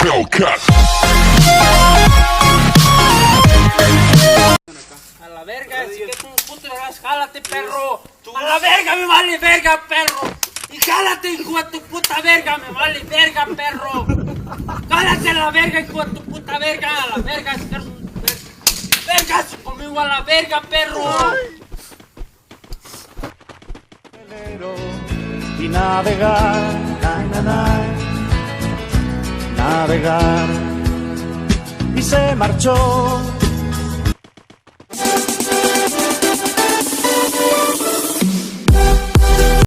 Hellcat. A la verga, si que tú puto eras, jálate, perro. A la verga, me vale verga, perro. Y jálate, hijo de tu puta verga, me vale verga, perro. Jálate a la verga, hijo de tu puta verga. A la verga, si eres un vergas conmigo, a la verga, perro. Y navegar, navegar. Y se marchó